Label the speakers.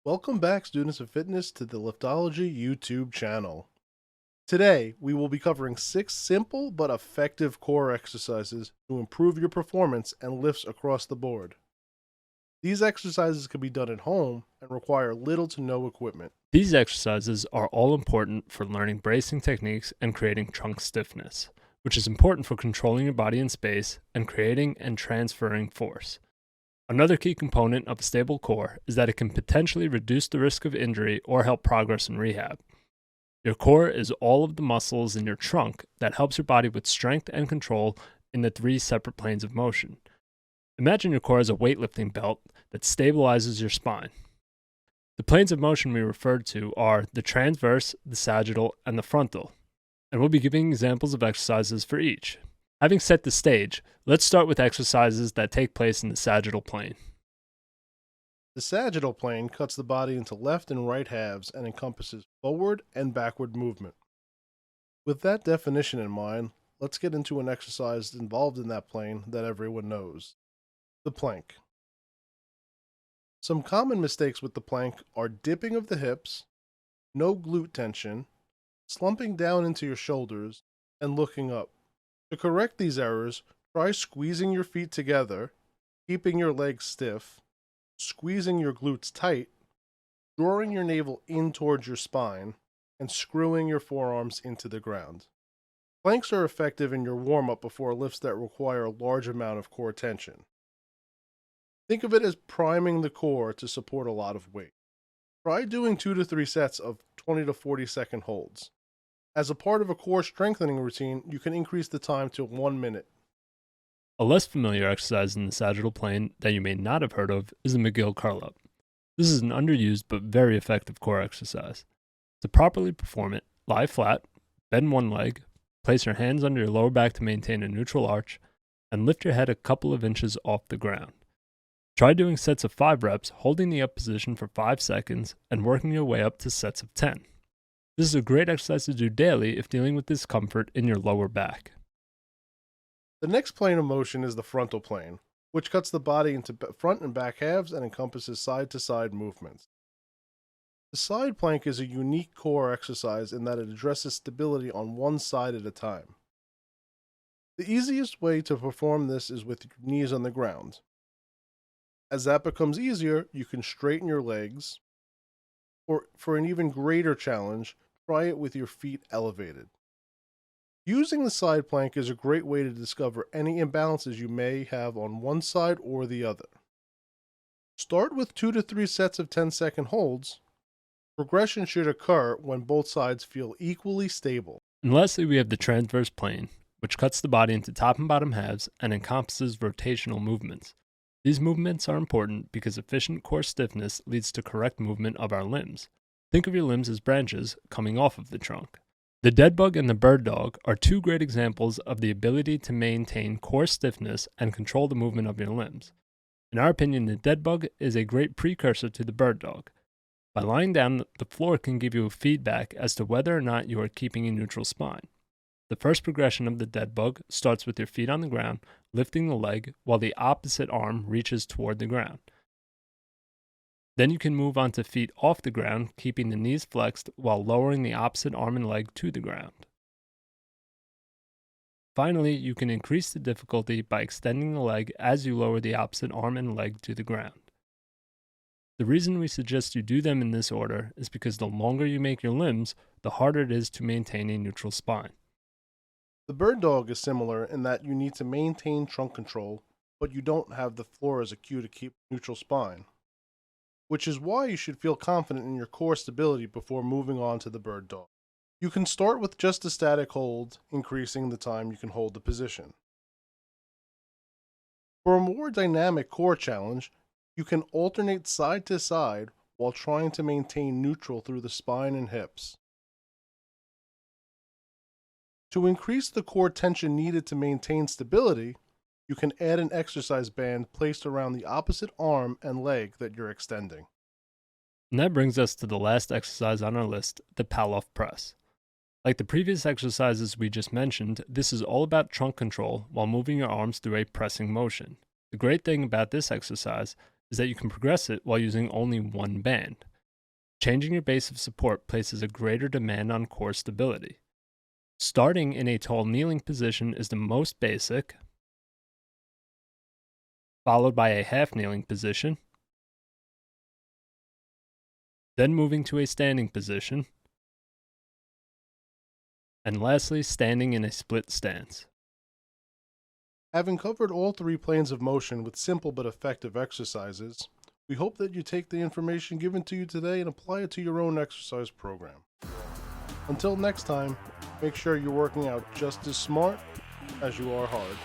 Speaker 1: Welcome back, students of fitness, to the Liftology YouTube channel. Today, we will be covering 6 simple but effective core exercises to improve your performance and lifts across the board. These exercises can be done at home and require little to no equipment.
Speaker 2: These exercises are all important for learning bracing techniques and creating trunk stiffness, which is important for controlling your body in space and creating and transferring force. Another key component of a stable core is that it can potentially reduce the risk of injury or help progress in rehab. Your core is all of the muscles in your trunk that helps your body with strength and control in the 3 separate planes of motion. Imagine your core as a weightlifting belt that stabilizes your spine. The planes of motion we referred to are the transverse, the sagittal, and the frontal, and we'll be giving examples of exercises for each. Having set the stage, let's start with exercises that take place in the sagittal plane.
Speaker 1: The sagittal plane cuts the body into left and right halves and encompasses forward and backward movement. With that definition in mind, let's get into an exercise involved in that plane that everyone knows: the plank. Some common mistakes with the plank are dipping of the hips, no glute tension, slumping down into your shoulders, and looking up. To correct these errors, try squeezing your feet together, keeping your legs stiff, squeezing your glutes tight, drawing your navel in towards your spine, and screwing your forearms into the ground. Planks are effective in your warm-up before lifts that require a large amount of core tension. Think of it as priming the core to support a lot of weight. Try doing 2 to 3 sets of 20 to 40 second holds. As a part of a core strengthening routine, you can increase the time to 1 minute.
Speaker 2: A less familiar exercise in the sagittal plane that you may not have heard of is the McGill curl-up. This is an underused but very effective core exercise. To properly perform it, lie flat, bend one leg, place your hands under your lower back to maintain a neutral arch, and lift your head a couple of inches off the ground. Try doing sets of 5 reps, holding the up position for 5 seconds, and working your way up to sets of 10. This is a great exercise to do daily if dealing with discomfort in your lower back.
Speaker 1: The next plane of motion is the frontal plane, which cuts the body into front and back halves and encompasses side-to-side movements. The side plank is a unique core exercise in that it addresses stability on one side at a time. The easiest way to perform this is with your knees on the ground. As that becomes easier, you can straighten your legs, or for an even greater challenge, try it with your feet elevated. Using the side plank is a great way to discover any imbalances you may have on one side or the other. Start with 2 to 3 sets of 10-second holds. Progression should occur when both sides feel equally stable.
Speaker 2: And lastly, we have the transverse plane, which cuts the body into top and bottom halves and encompasses rotational movements. These movements are important because efficient core stiffness leads to correct movement of our limbs. Think of your limbs as branches coming off of the trunk. The dead bug and the bird dog are 2 great examples of the ability to maintain core stiffness and control the movement of your limbs. In our opinion, the dead bug is a great precursor to the bird dog. By lying down, the floor can give you feedback as to whether or not you are keeping a neutral spine. The first progression of the dead bug starts with your feet on the ground, lifting the leg while the opposite arm reaches toward the ground. Then you can move on to feet off the ground, keeping the knees flexed while lowering the opposite arm and leg to the ground. Finally, you can increase the difficulty by extending the leg as you lower the opposite arm and leg to the ground. The reason we suggest you do them in this order is because the longer you make your limbs, the harder it is to maintain a neutral spine.
Speaker 1: The bird dog is similar in that you need to maintain trunk control, but you don't have the floor as a cue to keep neutral spine, which is why you should feel confident in your core stability before moving on to the bird dog. You can start with just a static hold, increasing the time you can hold the position. For a more dynamic core challenge, you can alternate side to side while trying to maintain neutral through the spine and hips. To increase the core tension needed to maintain stability, you can add an exercise band placed around the opposite arm and leg that you're extending.
Speaker 2: And that brings us to the last exercise on our list, the Pallof press. Like the previous exercises we just mentioned, this is all about trunk control while moving your arms through a pressing motion. The great thing about this exercise is that you can progress it while using only one band. Changing your base of support places a greater demand on core stability. Starting in a tall kneeling position is the most basic, followed by a half kneeling position, then moving to a standing position, and lastly, standing in a split stance.
Speaker 1: Having covered all 3 planes of motion with simple but effective exercises, we hope that you take the information given to you today and apply it to your own exercise program. Until next time, make sure you're working out just as smart as you are hard.